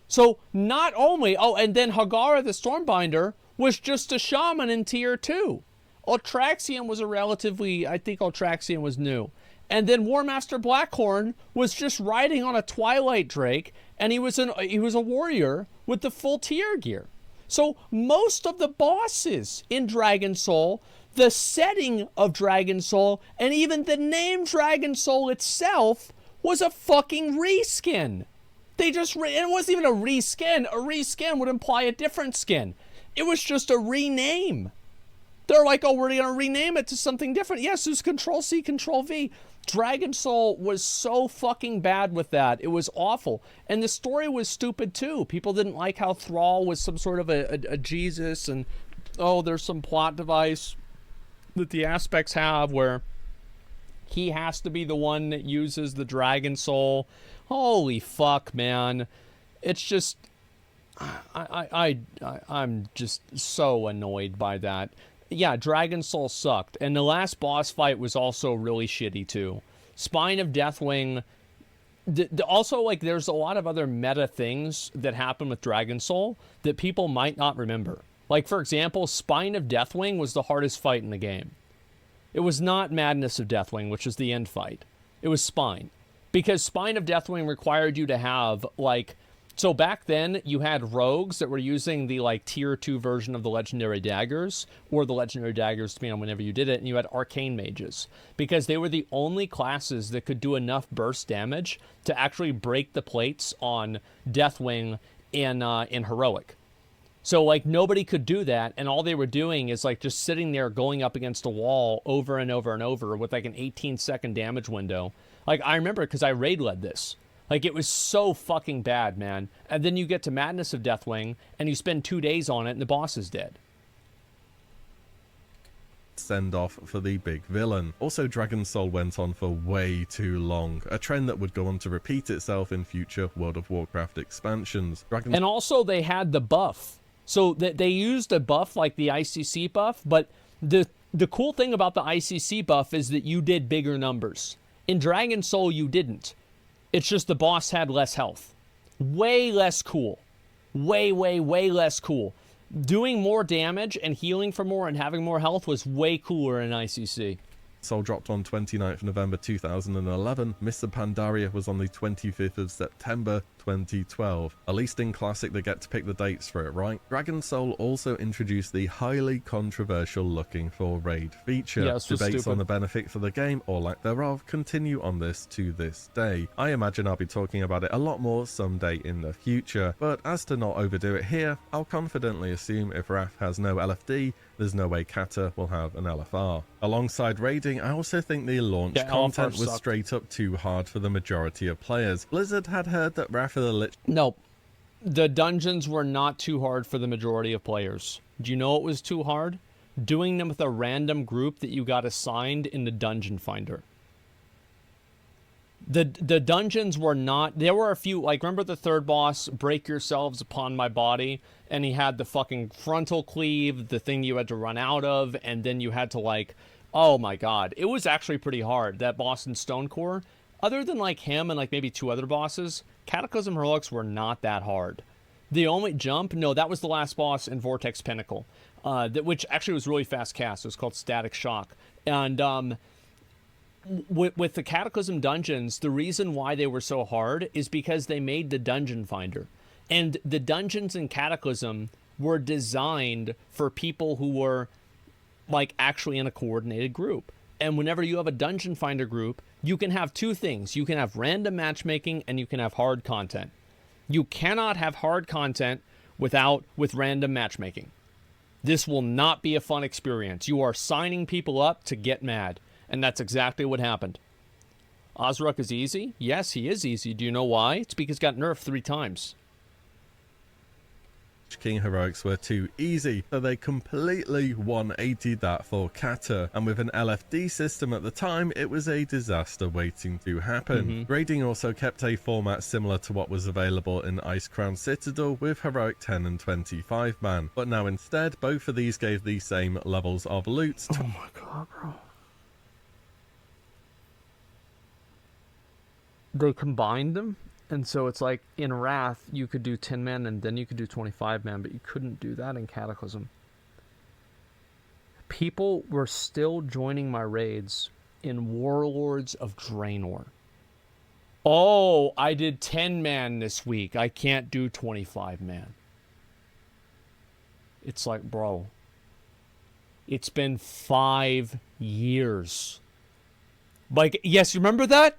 So not only... Oh, and then Hagara the Stormbinder was just a shaman in tier 2. Ultraxian was a relatively, I think Ultraxian was new. And then Warmaster Blackhorn was just riding on a Twilight Drake, and he was a warrior with the full tier gear. So most of the bosses in Dragon Soul, the setting of Dragon Soul, and even the name Dragon Soul itself was a fucking reskin. It wasn't even a reskin. A reskin would imply a different skin. It was just a rename. They're like, oh, we're going to rename it to something different. Yes, it was Control-C, Control-V. Dragon Soul was so fucking bad with that. It was awful. And the story was stupid, too. People didn't like how Thrall was some sort of a Jesus, and, oh, there's some plot device that the aspects have where he has to be the one that uses the Dragon Soul. Holy fuck, man. It's just... I'm just so annoyed by that. Yeah, Dragon Soul sucked. And the last boss fight was also really shitty, too. Spine of Deathwing... Also, like, there's a lot of other meta things that happen with Dragon Soul that people might not remember. Like, for example, Spine of Deathwing was the hardest fight in the game. It was not Madness of Deathwing, which was the end fight. It was Spine. Because Spine of Deathwing required you to have, like... So back then, you had rogues that were using the, like, tier 2 version of the legendary daggers, or the legendary daggers, depending on whenever you did it, and you had arcane mages, because they were the only classes that could do enough burst damage to actually break the plates on Deathwing in heroic. So, like, nobody could do that, and all they were doing is, like, just sitting there going up against a wall over and over and over with, like, an 18-second damage window. Like, I remember because I raid-led this. Like, it was so fucking bad, man. And then you get to Madness of Deathwing, and you spend 2 days on it, and the boss is dead. Send off for the big villain. Also, Dragon Soul went on for way too long, a trend that would go on to repeat itself in future World of Warcraft expansions. And also, they had the buff. So they used a buff like the ICC buff, but the cool thing about the ICC buff is that you did bigger numbers. In Dragon Soul, you didn't. It's just the boss had less health. Way less cool. Way, way, way less cool. Doing more damage and healing for more and having more health was way cooler in ICC. Soul dropped on 29th November 2011. Mr. Pandaria was on the 25th of September 2012. At least in Classic they get to pick the dates for it, right? Dragon Soul also introduced the highly controversial looking for raid feature. Yeah, Debates on the benefit for the game, or lack thereof, continue on this to this day. I imagine I'll be talking about it a lot more someday in the future, but as to not overdo it here, I'll confidently assume if Wrath has no LFD, there's no way Kata will have an LFR. Alongside raiding, I also think the launch content was straight up too hard for the majority of players. Blizzard had heard that Wrath of the Lich... No, the dungeons were not too hard for the majority of players. Do you know what was too hard? Doing them with a random group that you got assigned in the Dungeon Finder. The dungeons were not... There were a few... Like, remember the third boss, Break Yourselves Upon My Body? And he had the fucking frontal cleave, the thing you had to run out of, and then you had to, like... Oh my god. It was actually pretty hard, that boss in Stonecore. Other than, like, him and, like, maybe 2 other bosses, Cataclysm Heroics were not that hard. The only jump... No, that was the last boss in Vortex Pinnacle. Which actually was really fast cast. It was called Static Shock. And, with the Cataclysm dungeons, the reason why they were so hard is because they made the Dungeon Finder. And the dungeons in Cataclysm were designed for people who were, like, actually in a coordinated group. And whenever you have a Dungeon Finder group, you can have 2 things. You can have random matchmaking and you can have hard content. You cannot have hard content with random matchmaking. This will not be a fun experience. You are signing people up to get mad. And that's exactly what happened. Ozruk is easy? Yes, he is easy. Do you know why? It's because he got nerfed 3 times. King Heroics were too easy, so they completely 180'd that for Kata, and with an LFD system at the time, it was a disaster waiting to happen. Raiding also kept a format similar to what was available in Icecrown Citadel with Heroic 10 and 25 man, but now instead, both of these gave the same levels of loot. Oh my god, bro. They combined them? And so it's like, in Wrath, you could do 10 man and then you could do 25 man, but you couldn't do that in Cataclysm. People were still joining my raids in Warlords of Draenor. Oh, I did 10-man this week. I can't do 25-man. It's like, bro, it's been 5 years. Like, yes, you remember that?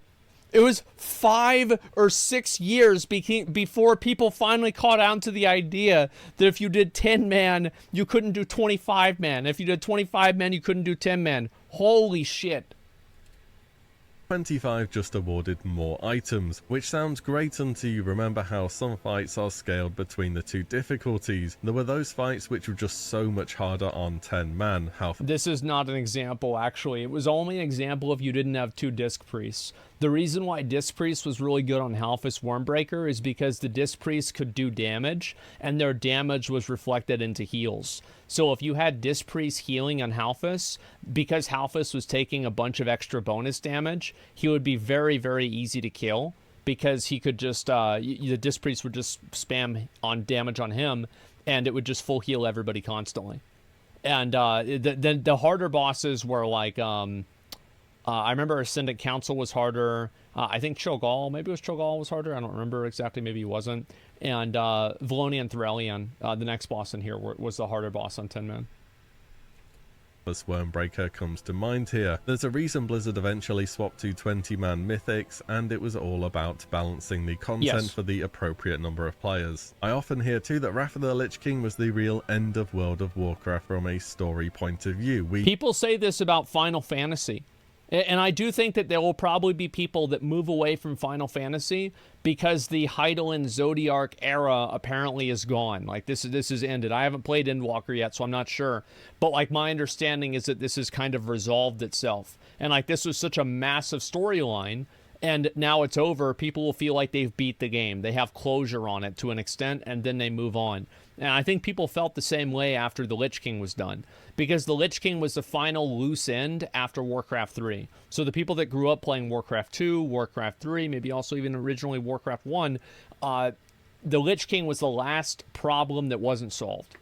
It was 5 or 6 years before people finally caught on to the idea that if you did 10-man, you couldn't do 25-man. If you did 25-man, you couldn't do 10-man. Holy shit. 25 just awarded more items, which sounds great until you remember how some fights are scaled between the two difficulties. There were those fights which were just so much harder on 10-man. This is not an example, actually. It was only an example if you didn't have 2 Disc Priests. The reason why Disc Priest was really good on Halfus Wormbreaker is because the Disc Priest could do damage, and their damage was reflected into heals. So if you had Disc Priest healing on Halfus, because Halfus was taking a bunch of extra bonus damage, he would be very, very easy to kill, because he could just, the Disc Priest would just spam on damage on him, and it would just full heal everybody constantly. And the harder bosses were like, I remember Ascendant Council was harder. I think Cho'Gall, maybe it was Cho'Gall was harder. I don't remember exactly. Maybe he wasn't. And Valonian Threlion, the next boss in here, was the harder boss on 10-man. Wormbreaker comes to mind here. There's a reason Blizzard eventually swapped to 20-man mythics, and it was all about balancing the content for the appropriate number of players. I often hear too that Wrath of the Lich King was the real end of World of Warcraft from a story point of view. People say this about Final Fantasy. And I do think that there will probably be people that move away from Final Fantasy because the Hydaelyn Zodiark era apparently is gone. Like, this is ended. I haven't played Endwalker yet, so I'm not sure. But, like, my understanding is that this has kind of resolved itself. And, like, this was such a massive storyline, and now it's over. People will feel like they've beat the game. They have closure on it to an extent, and then they move on. And I think people felt the same way after the Lich King was done, because the Lich King was the final loose end after Warcraft 3. So the people that grew up playing Warcraft 2, Warcraft 3, maybe also even originally Warcraft 1, the Lich King was the last problem that wasn't solved.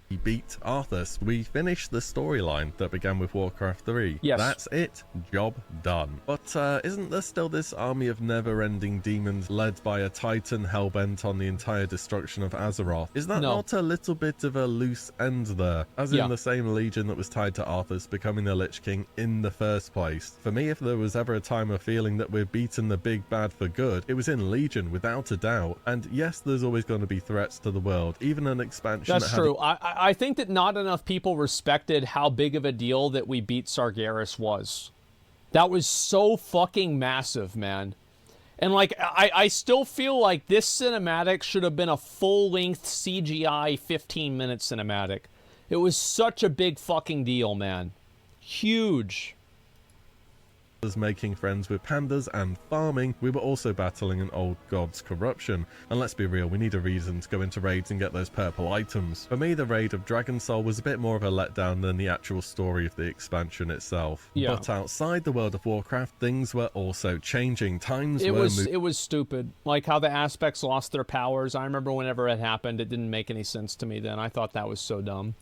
We beat Arthas. We finished the storyline that began with Warcraft 3. Yes. That's it. Job done. But isn't there still this army of never-ending demons led by a titan hellbent on the entire destruction of Azeroth? Is that not a little bit of a loose end there? As in the same legion that was tied to Arthas becoming the Lich King in the first place. For me, if there was ever a time of feeling that we're beating the big bad for good, it was in Legion, without a doubt. And yes, there's always going to be threats to the world. Even an expansion That's true. I think that not enough people respected how big of a deal that we beat Sargeras was. That was so fucking massive, man. And, like, I still feel like this cinematic should have been a full-length CGI 15-minute cinematic. It was such a big fucking deal, man. Huge. Making friends with pandas and farming, we were also battling an old god's corruption. And let's be real, we need a reason to go into raids and get those purple items. For me, the raid of Dragon Soul was a bit more of a letdown than the actual story of the expansion itself. But outside the World of Warcraft, things were also changing. It was stupid. Like how the aspects lost their powers. I remember whenever it happened, it didn't make any sense to me then. I thought that was so dumb.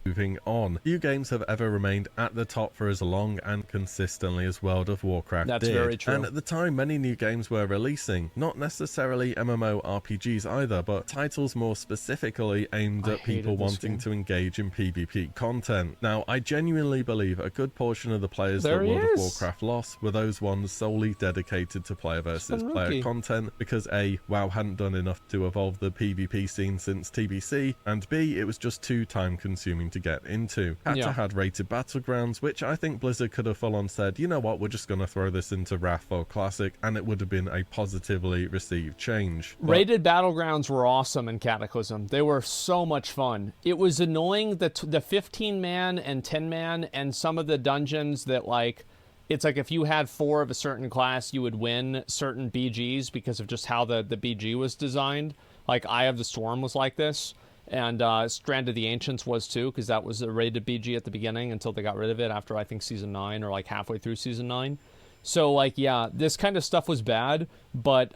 Moving on, few games have ever remained at the top for as long and consistently as World of Warcraft did. That's very true. And at the time, many new games were releasing, not necessarily MMORPGs either, but titles more specifically aimed at people wanting to engage in PvP content. Now, I genuinely believe a good portion of the players that World of Warcraft lost were those ones solely dedicated to player versus player content, because A, WoW hadn't done enough to evolve the PvP scene since TBC, and B, it was just too time consuming to get into. Cata had rated Battlegrounds, which I think Blizzard could have full on said, you know what, we're just going to throw this into Wrath or Classic, and it would have been a positively received change. Rated Battlegrounds were awesome in Cataclysm. They were so much fun. It was annoying that the 15-man and 10-man and some of the dungeons that, like, it's like if you had 4 of a certain class, you would win certain BGs because of just how the BG was designed. Like, Eye of the Storm was like this. And Strand of the Ancients was too, because that was a rated BG at the beginning until they got rid of it after, I think, Season 9 or, like, halfway through Season 9. So, like, yeah, this kind of stuff was bad, but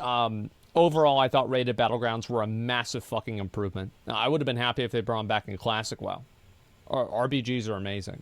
overall, I thought rated Battlegrounds were a massive fucking improvement. Now, I would have been happy if they brought them back in Classic WoW. RPGs are amazing.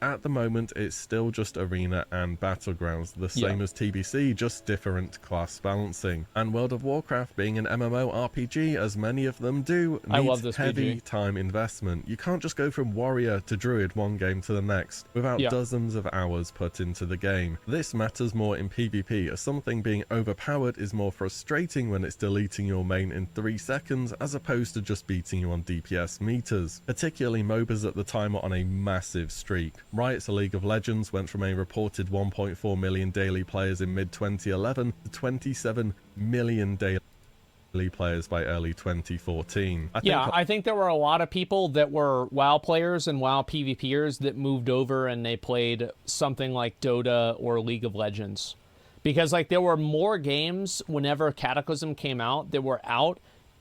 At the moment, it's still just Arena and Battlegrounds, the same as TBC, just different class balancing. And World of Warcraft, being an MMORPG, as many of them do, needs heavy time investment. You can't just go from Warrior to Druid one game to the next without dozens of hours put into the game. This matters more in PvP, as something being overpowered is more frustrating when it's deleting your main in 3 seconds as opposed to just beating you on DPS meters. Particularly MOBAs at the time are on a massive streak. Riot's League of Legends went from a reported 1.4 million daily players in mid-2011 to 27 million daily players by early 2014. I think there were a lot of people that were WoW players and WoW PvPers that moved over and they played something like Dota or League of Legends. Because, like, there were more games whenever Cataclysm came out that were out,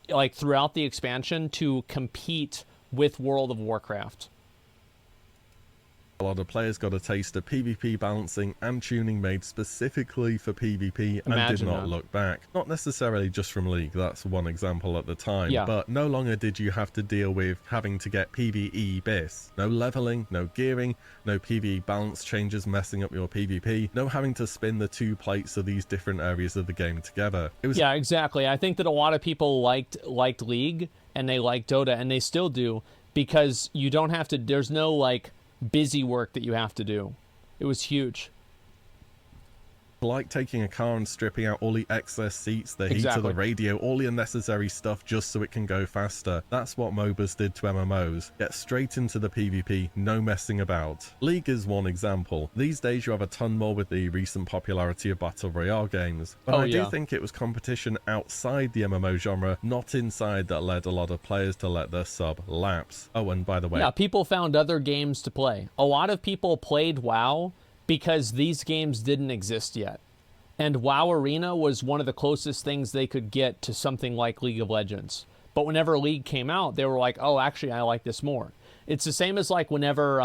like, throughout the expansion to compete with World of Warcraft. A lot of players got a taste of PvP balancing and tuning made specifically for PvP and did not look back. Not necessarily just from League, that's one example at the time, but no longer did you have to deal with having to get PvE bis. No leveling, no gearing, no PvE balance changes messing up your PvP, no having to spin the 2 plates of these different areas of the game together. Yeah, exactly. I think that a lot of people liked League and they liked Dota, and they still do, because you don't have to, there's no, like, busy work that you have to do. It was huge. Like taking a car and stripping out all the excess seats, the heater, the radio, all the unnecessary stuff just so it can go faster. That's what MOBAs did to MMOs. Get straight into the PvP, no messing about. League is one example. These days you have a ton more with the recent popularity of Battle Royale games. But I do think it was competition outside the MMO genre, not inside, that led a lot of players to let their sub lapse. Oh, and by the way... Yeah, people found other games to play. A lot of people played WoW because these games didn't exist yet. And WoW Arena was one of the closest things they could get to something like League of Legends. But whenever League came out, they were like, oh, actually, I like this more. It's the same as like whenever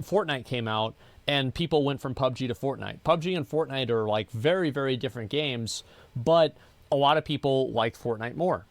Fortnite came out and people went from PUBG to Fortnite. PUBG and Fortnite are like very, very different games, but a lot of people liked Fortnite more.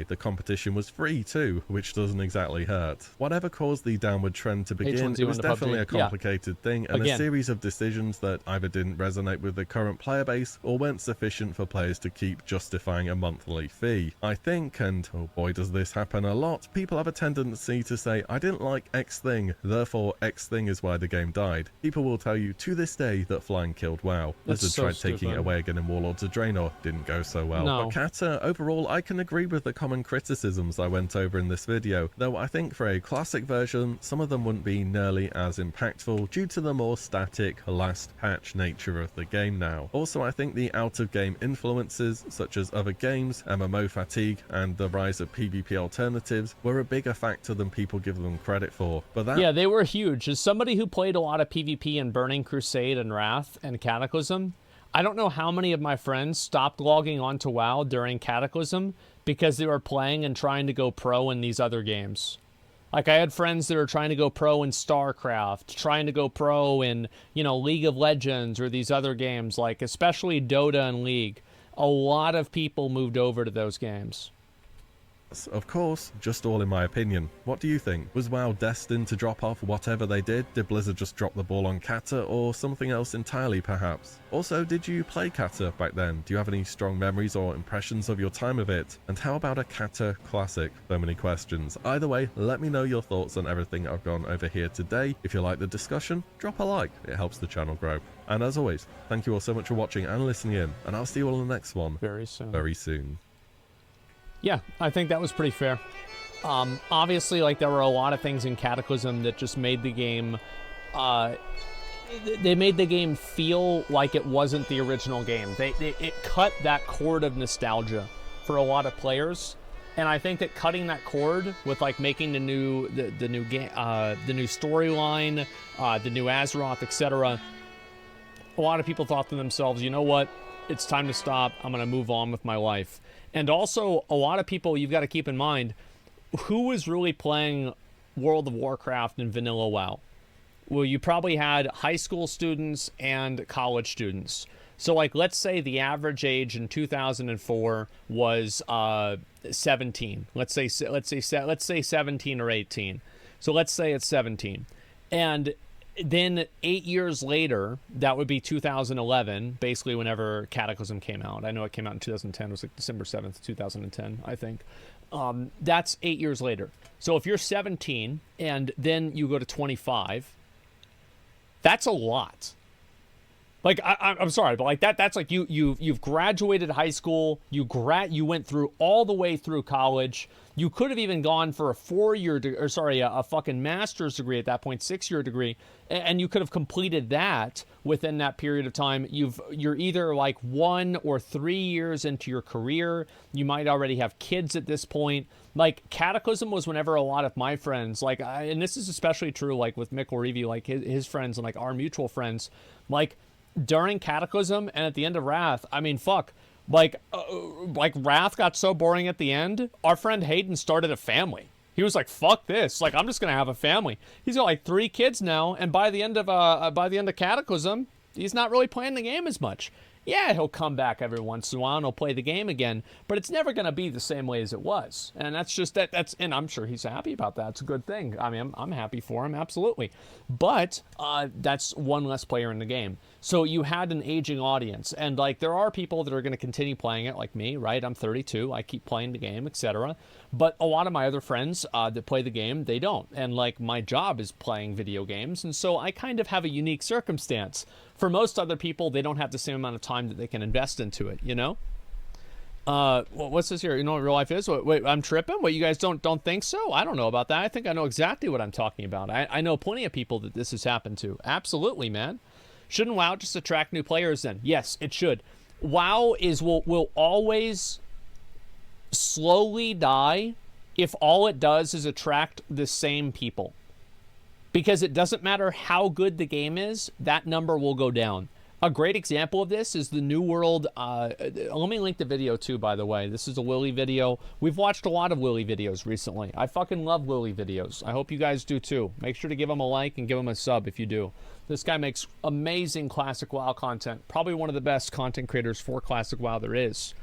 The competition was free too, which doesn't exactly hurt. Whatever caused the downward trend to begin, it was definitely a complicated thing, and a series of decisions that either didn't resonate with the current player base or weren't sufficient for players to keep justifying a monthly fee. I think, and oh boy does this happen a lot, people have a tendency to say, I didn't like X thing, therefore X thing is why the game died. People will tell you to this day that flying killed WoW. Blizzard tried taking it away again in Warlords of Draenor, didn't go so well. But Kata, overall, I can agree with the common criticisms I went over in this video, though I think for a classic version, some of them wouldn't be nearly as impactful due to the more static, last patch nature of the game now. Also, I think the out-of-game influences, such as other games, MMO fatigue, and the rise of PvP alternatives, were a bigger factor than people give them credit for. But that... Yeah, they were huge. As somebody who played a lot of PvP in Burning Crusade and Wrath and Cataclysm, I don't know how many of my friends stopped logging on to WoW during Cataclysm because they were playing and trying to go pro in these other games. Like, I had friends that are trying to go pro in StarCraft, trying to go pro in, you know, League of Legends or these other games, like especially Dota and League. A lot of people moved over to those games. Of course, just all in my opinion. What do you think? Was WoW destined to drop off whatever they did? Did Blizzard just drop the ball on Kata, or something else entirely perhaps? Also, did you play Kata back then? Do you have any strong memories or impressions of your time of it? And how about a Kata classic? So many questions. Either way, let me know your thoughts on everything I've gone over here today. If you like the discussion, drop a like. It helps the channel grow. And as always, thank you all so much for watching and listening in, and I'll see you all in the next one. Very soon. Very soon. Yeah, I think that was pretty fair. Obviously, like, there were a lot of things in Cataclysm that just made the game, they made the game feel like it wasn't the original game. It cut that cord of nostalgia for a lot of players, and I think that cutting that cord with, like, making the new game, the new storyline, the new Azeroth, etc., a lot of people thought to themselves, you know what, it's time to stop. I'm going to move on with my life. And also, a lot of people, you've got to keep in mind, who was really playing World of Warcraft and Vanilla WoW? Well, you probably had high school students and college students. So, like, let's say the average age in 2004 was 17. Let's say 17 or 18. So let's say it's 17. And then 8 years later, that would be 2011, basically whenever Cataclysm came out. I know it came out in 2010. It was like December 7th, 2010, I think. That's 8 years later. So if you're 17 and then you go to 25, that's a lot. Like, I'm sorry, but like that's like you've graduated high school, you went through all the way through college. You could have even gone for a 4-year a fucking master's degree at that point, 6-year degree, and you could have completed that within that period of time. You're either like 1 or 3 years into your career. You might already have kids at this point. Like, Cataclysm was whenever a lot of my friends, like, and this is especially true, like with Mick Levy, like his friends and like our mutual friends, like during Cataclysm and at the end of Wrath, I mean, fuck. Like Wrath got so boring at the end, our friend Hayden started a family. He was like, fuck this. Like, I'm just going to have a family. He's got like 3 kids now, and by the end of Cataclysm, he's not really playing the game as much. Yeah, he'll come back every once in a while and he'll play the game again, but it's never going to be the same way as it was. And that's just and I'm sure he's happy about that. It's a good thing. I mean, I'm happy for him, absolutely. But that's one less player in the game. So you had an aging audience, and like there are people that are going to continue playing it, like me, right? I'm 32. I keep playing the game, etc. But a lot of my other friends that play the game, they don't. And like my job is playing video games, and so I kind of have a unique circumstance. For most other people, they don't have the same amount of time that they can invest into it, you know? What's this here? You know what real life is? Wait, I'm tripping? What, you guys don't think so? I don't know about that. I think I know exactly what I'm talking about. I know plenty of people that this has happened to. Absolutely, man. Shouldn't WoW just attract new players then? Yes, it should. WoW will always slowly die if all it does is attract the same people. Because it doesn't matter how good the game is, that number will go down. A great example of this is the New World. Let me link the video too, by the way. This is a Willy video. We've watched a lot of Willy videos recently. I fucking love Willy videos. I hope you guys do too. Make sure to give him a like and give him a sub if you do. This guy makes amazing Classic WoW content. Probably one of the best content creators for Classic WoW there is.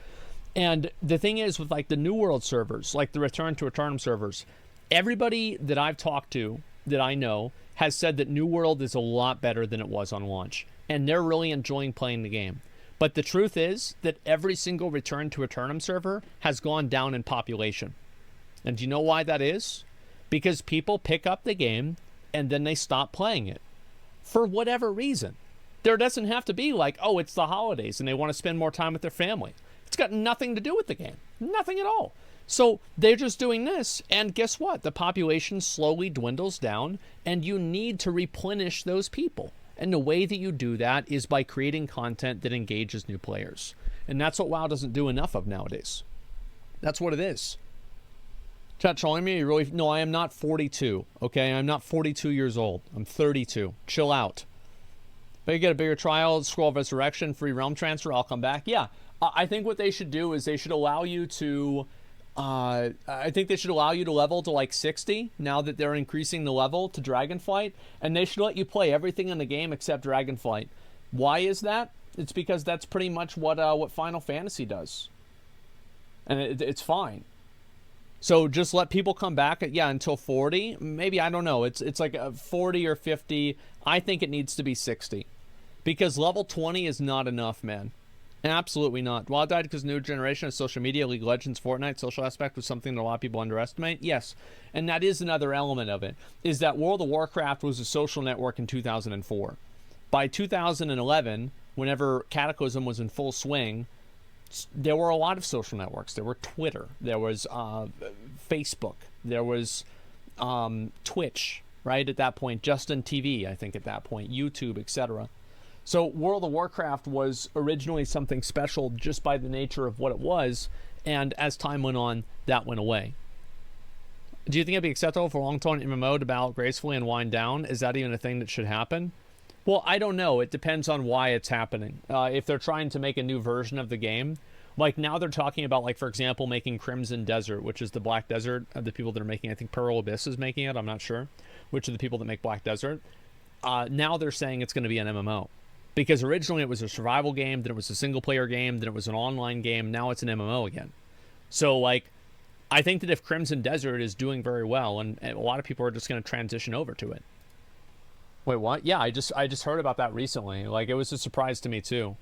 And the thing is with like the New World servers, like the Return to Eternum servers, everybody that I've talked to that I know has said that New World is a lot better than it was on launch, and they're really enjoying playing the game. But the truth is that every single Return to Eternum server has gone down in population. And do you know why that is? Because people pick up the game and then they stop playing it for whatever reason. There doesn't have to be like, oh, it's the holidays and they want to spend more time with their family. It's got nothing to do with the game. Nothing at all. So they're just doing this, and guess what? The population slowly dwindles down, and you need to replenish those people. And the way that you do that is by creating content that engages new players. And that's what WoW doesn't do enough of nowadays. That's what it is. Chat trolling me? You really? No, I am not 42, okay? I'm not 42 years old. I'm 32. Chill out. But you get a bigger trial, Scroll of Resurrection, free realm transfer, I'll come back. Yeah, I think what they should do is they should allow you to... I think they should allow you to level to like 60 now that they're increasing the level to Dragonflight, and they should let you play everything in the game except Dragonflight. Why is that? It's because that's pretty much what Final Fantasy does, and it's fine. So just let people come back until 40. Maybe, I don't know. It's like a 40 or 50. I think it needs to be 60 because level 20 is not enough, man. Absolutely not. WoW died because new generation of social media, League of Legends, Fortnite, social aspect was something that a lot of people underestimate. Yes, and that is another element of it, is that World of Warcraft was a social network in 2004. By 2011, whenever Cataclysm was in full swing, there were a lot of social networks. There were Twitter, there was Facebook, there was Twitch, right, at that point, Justin TV, I think at that point, YouTube, etc. So World of Warcraft was originally something special just by the nature of what it was, and as time went on, that went away. Do you think it'd be acceptable for a long-term MMO to bow out gracefully and wind down? Is that even a thing that should happen? Well, I don't know. It depends on why it's happening. If they're trying to make a new version of the game, like now they're talking about, like, for example, making Crimson Desert, which is the Black Desert of the people that are making, I think Pearl Abyss is making it, I'm not sure, which are the people that make Black Desert. Now they're saying it's going to be an MMO. Because originally it was a survival game, then it was a single-player game, then it was an online game, now it's an MMO again. So, like, I think that if Crimson Desert is doing very well, and a lot of people are just going to transition over to it. Wait, what? Yeah, I just heard about that recently. Like, it was a surprise to me too.